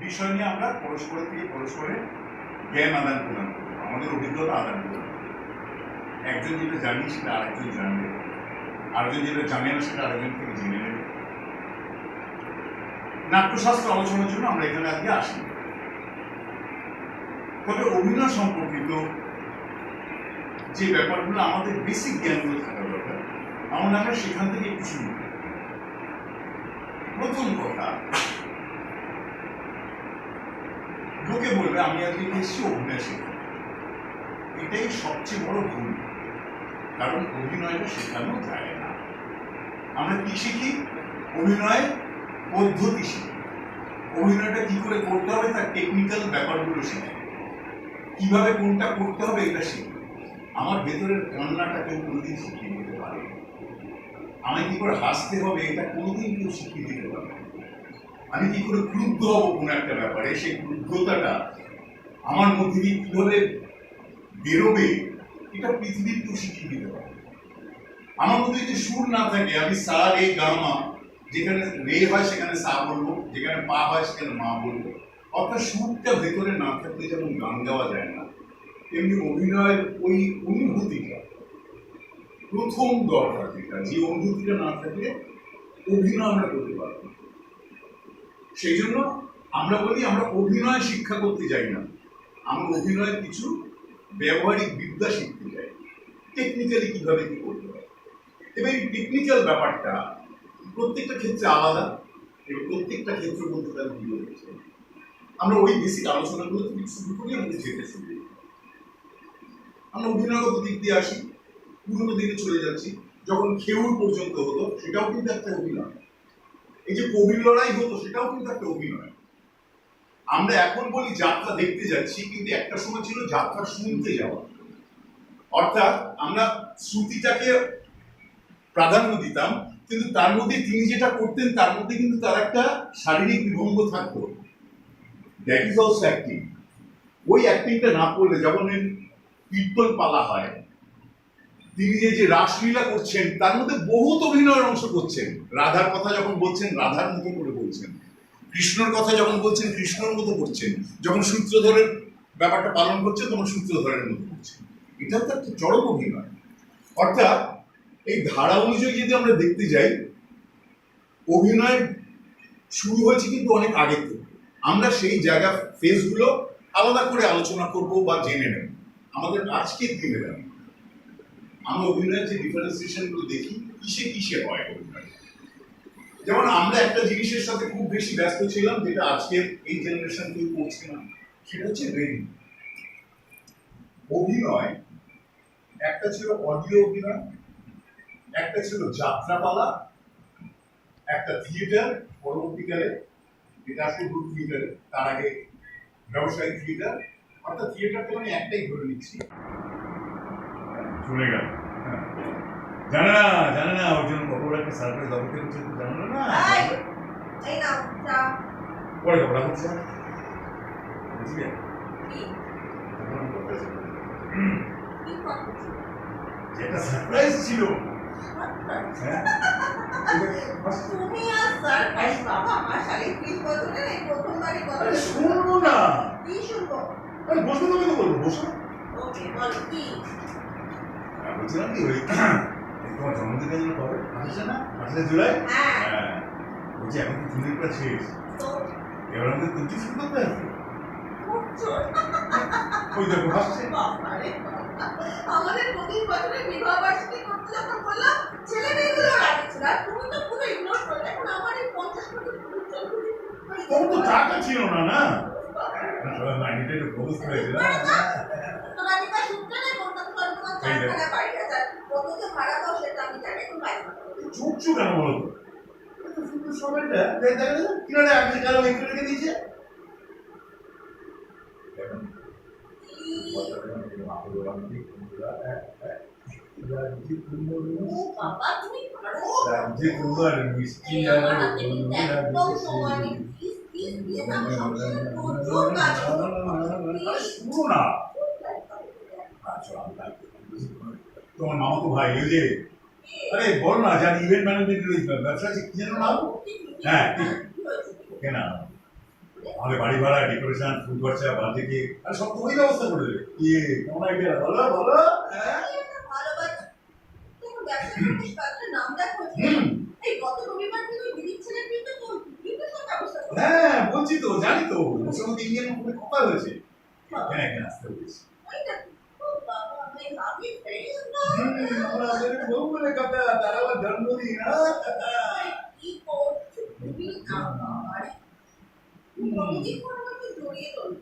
বিষয় নিয়ে আমরা পরস্পরের থেকে পরস্পরের জ্ঞান আদান প্রদান করবো, আমাদের অভিজ্ঞতা আদান প্রদান করবো। একজন যেটা জানি সেটা আরেকজন জানবে, আরেকজন যেটা জানে না সেটা আরেকজন থেকে জেনে নেবে। নাট্যশাস্ত্র আলোচনার জন্য আমরা এখানে আজকে আসি। তবে অভিনয় সম্পর্কিত যে ব্যাপারগুলো আমাদের বেসিক জ্ঞানগুলো থাকা দরকার, আমরা সেখান থেকে একটু শুরু করি। প্রথম কথা, লোকে বলবে আমি আজকে এসেছি অভিনয় শেখা, এটাই সবচেয়ে বড় ভুল। কারণ অভিনয়টা শেখানো যায় না। আমরা কি শিখি? অভিনয় পদ্ধতি শিখি, অভিনয়টা কি করে করতে হবে তার টেকনিক্যাল ব্যাপারগুলো শিখি, কিভাবে কোনটা করতে হবে এটা শিখি। আমার ভেতরের কান্নাটা কেউ কোনোদিন শিখিয়ে দিতে পারে, আমি কি করে হাসতে হবে এটা কোনোদিন কেউ শিখিয়ে দিতে পারে। আমি কি করে ক্রুদ্ধ হবো কোনো একটা ব্যাপারে, সেই ক্রুদ্ধতাটা আমার মধ্যে দিয়ে কিভাবে বেরোবে এটা পৃথিবীর কেউ শিখিয়ে দিতে পারে। আমার মধ্যে যদি সুর না থাকে, আমি সা রে গা মা, যেখানে রে হয় সেখানে সা বলবো, যেখানে পা হয় সেখানে মা বলবো। অর্থাৎ সুরটা ভেতরে না থাকলে যেমন গান গাওয়া যায় না, তেমনি অভিনয়ের ওই অনুভূতিটা প্রথম দরকার, যেটা যে অনুভূতিটা না থাকলে অভিনয় আমরা করতে পারবো। সেই জন্য আমরা বলি আমরা অভিনয় শিক্ষা করতে যাই না, আমরা অভিনয়ের কিছু ব্যবহারিক বিদ্যা শিখতে যাই, টেকনিক্যালি কিভাবে কি করতে হয়। এবার এই টেকনিক্যাল ব্যাপারটা প্রত্যেকটা ক্ষেত্রে আলাদা, এবং প্রত্যেকটা ক্ষেত্র বলতে তার ভিন্ন হচ্ছে। আমরা ওই বেসিক আলোচনাগুলো থেকে শুরু করি, আমাদের যেতে শুরু করি। আমরা অভিনয়গত দিক দিয়ে আসি, পুরোনো দিকে চলে যাচ্ছি। যখন খেউর পর্যন্ত হতো সেটাও কিন্তু একটা অভিনয়। এই যে কবির লড়াই হতো সেটাও কিন্তু একটা অভিনয়। আমরা এখন বলি যাত্রা দেখতে যাচ্ছি, কিন্তু একটা সময় ছিল যাত্রা শুনতে যাওয়া। অর্থাৎ আমরা শ্রুতিটাকে প্রাধান্য দিতাম, কিন্তু তার মধ্যে তিনি যেটা করতেন তার মধ্যে কিন্তু তার একটা শারীরিক বিভঙ্গ থাকতো। That is also acting. ওই অ্যাক্টিংটা না করলে, যখন কীর্তন পালা হয়, তিনি যে রাসলীলা করছেন তার মধ্যে বহুত অভিনয়ের অংশ করছেন। রাধার কথা যখন বলছেন রাধার মতো করে বলছেন, কৃষ্ণর কথা যখন বলছেন কৃষ্ণর মতো করছেন, যখন সূত্রধরের ব্যাপারটা পালন করছেন তখন সূত্রধরের মতো করছেন। এটা তো একটা চরম অভিনয়। অর্থাৎ এই ধারা অনুযায়ী যদি আমরা দেখতে যাই, অভিনয় শুরু হয়েছে কিন্তু অনেক আগে থেকে। আমরা সেই জায়গা ফেজগুলো আলাদা করে আলোচনা করব বা জেনে নেব। আমাদের আজকের দিনে আমরা অভিনয়ের যে ডিফারেন্সিয়েশনগুলো দেখি, কিসে কিসে হয় অভিনয়। যেমন আমরা একটা জিনিসের সাথে খুব বেশি ব্যস্ত ছিলাম, যেটা আজকের এই জেনারেশন কেউ করছে না, সেটা হচ্ছে রেডি অভিনয়। একটা ছিল অডিও অভিনয়, একটা ছিল যাত্রাপালা, একটা থিয়েটার, পরবর্তীকালে যেটা আসলে গ্রুপ থিয়েটার, তার আগে ব্যবসায়িক থিয়েটার। অর্থাৎ থিয়েটারটা আমি একটাই ধরে নিচ্ছি, চলে গেল। জানে না ওর জন্য কত বড় একটা সারপ্রাইজ অপেক্ষা করছে, তো জানো না। এই নাও চা, পরে কপড়া হচ্ছে বুঝলে কি যেটা সারপ্রাইজ ছিল। হ্যাঁ তুমি আর সারপ্রাইজ বাবা, আমার শাড়ি 30 বছরের এই প্রথমবারই কথা। শুনবো না। কি শুনবো? আরে বসো, তুমি তো বলবো, বসো। ওকে বলো কি? বলছিলাম কি, ওই তোমার জন্মদিনের জন্য কবে আসছে না, 28 জুলাই। হ্যাঁ বলছি এখন তো চুরিটা শেষ, এবার আমাদের তুলছি শুরু করতে হবে। ওই দেখো হাসছে। আমাদের 25 বছরের বিবাহ বার্ষিকী করতে যখন বললাম, ছেলে মেয়েগুলো রাজি ছিল, আর তুমি তো পুরো ইগনোর করলে। এখন আমার এই 50 বছর তখন তো টাকা ছিল না, না সবাই মাইন্ডে একটু ফোকাস করেছিল। রাজিকা শুনতে না বলতাম তোমার চারখানা বাড়ি আছে, কততে ভাড়া দাও সেটা আমি জানি। এখন বাইরে চুপ চুপ কেন বলো তো? এত সুন্দর সময়টা দেখা গেল কিনারে আপনি কারো একটু রেখে দিয়েছে। তোমার মামাতো ভাই ওই যে, আরে বল না, যার ইভেন্ট ম্যানেজমেন্টের ব্যবসা আছে, কি যেন নাম? হ্যাঁ ঠিক কেনা আমাদের বাড়ি ভাড়া, ডেকোরেশন, ফুল খরচা, বার্থডে কেক আর সব তোমারই ব্যবস্থা করে দেবে। ইয়ে কেমন আইডিয়া, বলো বলো। হ্যাঁ এই একটা ভালো বাচ্চা। তুমি ব্যবসা করছিস, তাহলে নাম দেখো। হুম। এই গত রবিবার দিন ওই দিদির ছেলের বিয়েতে তো বিয়েতে সব ব্যবস্থা করো। হ্যাঁ বলছি তো, জানি তো, ওর সঙ্গে ইন্ডিয়ান খুবই খোকা হয়েছে। এখানে এখানে আসতে বলেছি। ওইটা ও বাবা, আমি হাবি ফ্রেন্ড না। আমরা আগে বউ বলে কথা, তার আবার জন্মদিন। কি করছো তুমি আমার? নদী করতে জড়িয়ে ধরো।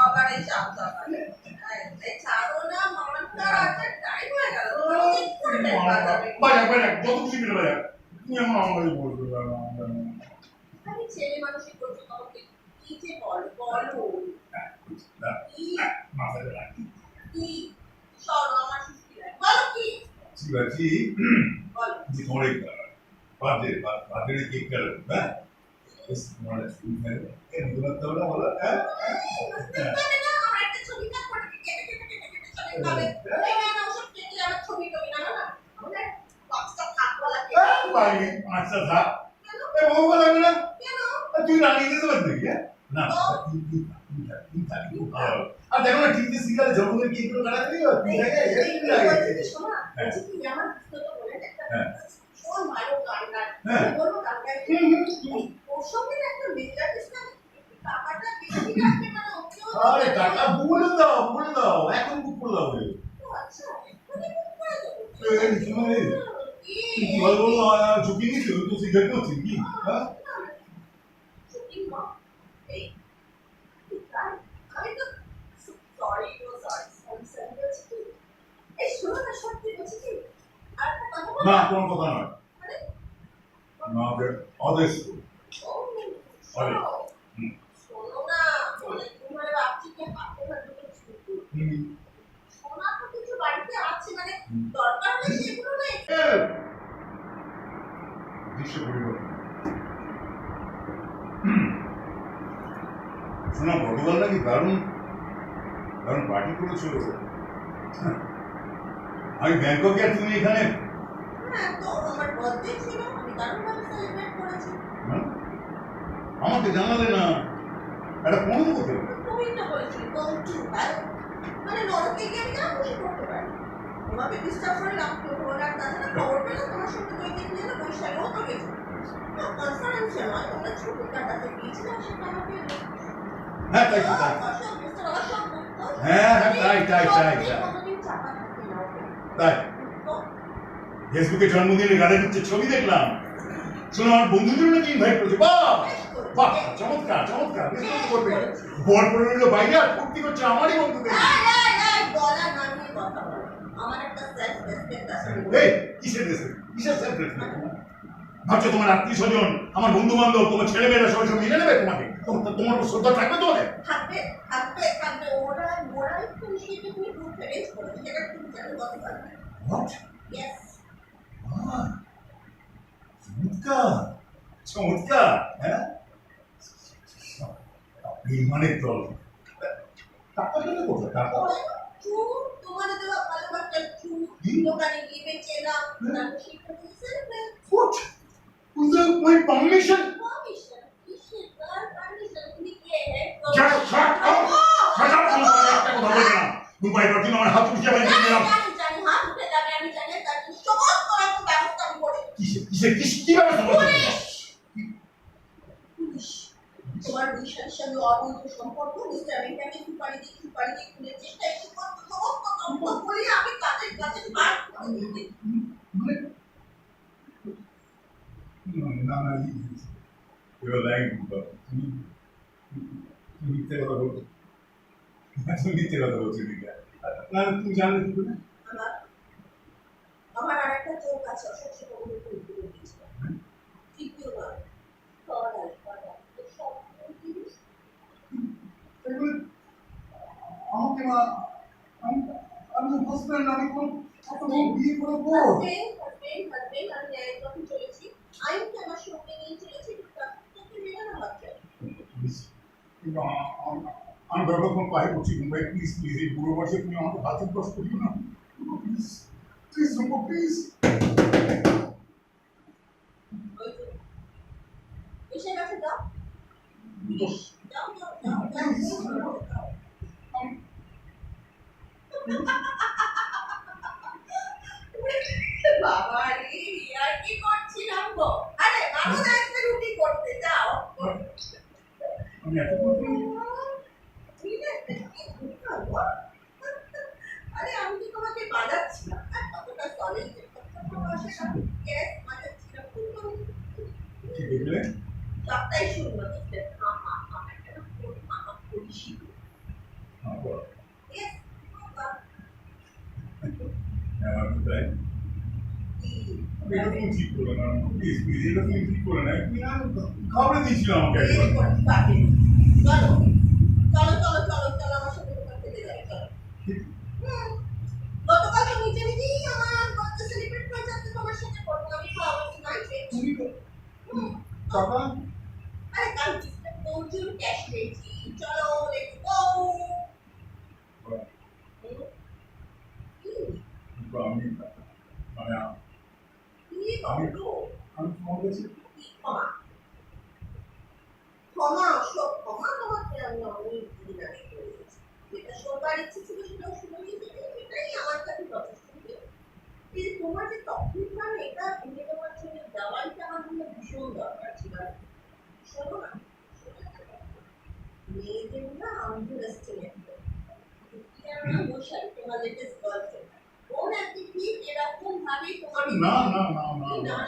আবার এই চাপ চাপ আছে। এই ছাড়ো না, মানটা আছে, টাইম হয়ে গেল। নদী করতে বাজাবে। বাজা বাজা যত খুশি মিলে বাজা। তুমি আমার আমাকে বলবে। আমি ছেলে মানুষই করছি, তোমাকে কি যে বলো বলো। কি মাথায় রাখি। কি সরো আমার সুস্থি লাগে। বলো কি? ঠিক আছে, বলো। তোমার এই বার্থডে কেক কাটবে, হ্যাঁ? তোমার এই দূরত্ব ওটা বলো, হ্যাঁ? মানে না, আমার একটা ছবি কাট করে কেটে কেটে কেটে কেটে ছবি পাবে। এই না না, ওসব কেটে আমার ছবি টবি না না। আমাদের পাঁচটা থাকওয়ালা কেটে। বাড়ি আচ্ছা থাক। কেন? এ বউ লাগবে না? কেন? তুই রানিয়ে দিতে পারবি, হ্যাঁ? না আর দেখো না, টিভিতে সিরিয়ালে জন্মদিন কেক গুলো কাটা দিই, তুই দেখে এই শোনা, বলছি কি আমার তো বলে একটা শোন ভালো গান গান। হ্যাঁ। বলবো গান গাই। ওর সঙ্গে না একটা মেজাজ না, টাকাটা বেশি লাগবে মানে ওকেও। আরে টাকা বলে দাও, এখন বুক করে দাও। আচ্ছা, এক্ষুনি বুক করে দেবো। এই শুনে কি? কি বলবো, ঝুঁকি নিচ্ছি তো সিগারেট হচ্ছে কি, হ্যাঁ? শুটিং না। এই আমি তো সরি গো, সরি বলছি কি? এই শোনো না, সত্যি বলছি কি? আর একটা কথা বলো। না কোনো কথা নয়, মানে না অদেশ। শোনো শোনো না, মানে তুমি মানে ভাবছি কি হাতে না দুটো ছুটি। সোনা তো কিছু বাড়িতে আছে, মানে দরকার হলে সেগুলো না দৃশ্য পরিবর্তন। শোনা, গতকাল নাকি দারুণ দারুণ পার্টি করেছো। আমি ব্যাংককে আর তুমি এখানে। হ্যাঁ, তো আমার বার্থডে ছিল, আমি দারুণভাবে সেলিব্রেট করেছি। হ্যাঁ? আমাকে জানালে না, একটা ফোন করতে হবে। তুমি তো বলেছিলে go to hell, মানে নরকে গিয়ে আমি যা খুশি করতে পারি। তোমাকে ডিস্টার্ব করে লাভ কি হলো? আর তাছাড়া খবর পেলাম তোমার সঙ্গে দুই দিন গেলে বৈশাখেও তো গেছো। না কনফারেন্সে নয়, তোমরা ছুটি কাটাতে গিয়েছিলে, সেটা আমাকে হ্যাঁ তাই তো, তাই অসব বুঝতে অসব বুঝতো। হ্যাঁ হ্যাঁ তাই কোনোদিন চাপা থাকবে না ওকে। তাই। তো ফেসবুকে জন্মদিনের গানের হচ্ছে ছবি দেখলাম। শোনো, আমার বন্ধুদের নাকি ইনভাইট করেছে। বাহ বাহ, চমৎকার চমৎকার, নিশ্চয়ই করবে। বর পড়ে বাইরে আর ফুর্তি করছে আমারই বন্ধুদের। গলা নামিয়ে কথা বলো। আমার একটা সেলফ রেসপেক্ট আছে। এই কিসের সেলফ রেসপেক্ট? ভাবছো তোমার আত্মীয় স্বজন, আমার বন্ধু বান্ধব, তোমার ছেলে মেয়েরা সবাই সব মেনে নেবে তোমাকে? তোমার শ্রদ্ধা থাকবে তোমাদের? থাকবে থাকবে থাকবে। ওরা ওরা একটু নিজেকে তুমি গ্রুপ ফেরেন্স করেছে, যেটা তুমি জানো কত পারবে। হোয়াট? ইয়েস। চমৎকার চমৎকার, হ্যাঁ? বিমানের দল টাকা পেলে কোথায় টাকা? তোমার দেওয়া ভালোবাসা দোকানে গিয়ে বেচে নাও, তারপর সেটা দিয়ে celebrate. What? Without my permission? Permission কিসের? কার পারমিশন? তুমি কে? Just shut up! Shut up! তুমি একটা কথা বলবে না। মুম্বাই পর তুমি আমার হাত উঠিয়ে আমি নিলাম। জানি হাত উঠে যাবে, আমি জানি তার সমস্ত রকম ব্যবস্থা আমি করে দিই। কি ব্যবস্থা করছো? পুলিশ তোমার পুলিশের সঙ্গে অবৈধ সম্পর্ক, মিস্টার মেন্টাকে সুপারি দিয়ে খুনের চেষ্টা, এই সমস্ত তথ্য বলে আমি কাজের কাছে ভাগ করে দিই। না না, এবার লাইন তুমি মিথ্যে কথা বলছো। তুমি মিথ্যে কথা বলছো দিদা। না তুমি জানলে কি করে? আমার আরেকটা চোখ আছে, অশোক সেটা বলে তুলে দিয়েছিল। তৃতীয় নয়, সব আমাকে মা, আমি হাজব্যান্ড, আমি কোন বিয়ে করবো? আমি একদম চলেছি, আইনকে আমার সঙ্গে নিয়ে চলেছি, তোকে মেনে না বাচ্চা। আমি ব্যবহার পাই করছি মুম্বাই, প্লিজ প্লিজ, এই বুড়ো বয়সে তুমি আমাকে হাতে ক্রস করিও না, প্লিজ প্লিজ রূপো প্লিজ। এসে গেছে, দাও দোষ যাও যাও যাও যাও যাও। বাবা রে আর কি করছিলাম গো? আরে মামুন আসবে রুটি করতে যাও। আমি এত কথা আরে আমি তো তোমাকে বাজাচ্ছিলাম আর কতটা সলিড বাজাচ্ছিলাম কি দেখলে সবটাই শুনলো বুঝলেন একটা মামা পুলিশি আমার তাই এটা তুমি ঠিক করে না প্লিজ প্লিজ এটা তুমি ঠিক করে না তুমি না খবরে দিয়েছিল আমাকে একবার চলো চলো চলো চলো চলো আমার সাথে দোকান থেকে যাই চলো গতকাল তো নিচে নিজেই আমার বার্থডে সেলিব্রেট করে যাচ্ছে তোমার সাথে করবো আমি খাওয়াবো নাই তুমি টাকা আরে কাল প্রচুর ক্যাশ পেয়েছি চলো লেটস গো আমি মানে আমি তোমার কাছে ক্ষমা ক্ষমা সব ক্ষমা তোমাকে আমি অনেক দিন আগে করে দিয়েছি যেটা সবার ইচ্ছে ছিল সেটাও শুনে নিয়েছি এটাই আমার কাছে যথেষ্ট কিন্তু তোমার যে তখন মানে এটা ভেঙে দেওয়ার জন্য দেওয়ালটা আমার জন্য ভীষণ দরকার ছিল শোনো না মেয়েদের না আন্ডার এস্টিমেট বৈশাখ তোমার লেটেস্ট গার্লফ্রেন্ড ওর একদিন ঠিক এরকম ভাবেই তোমার না না না না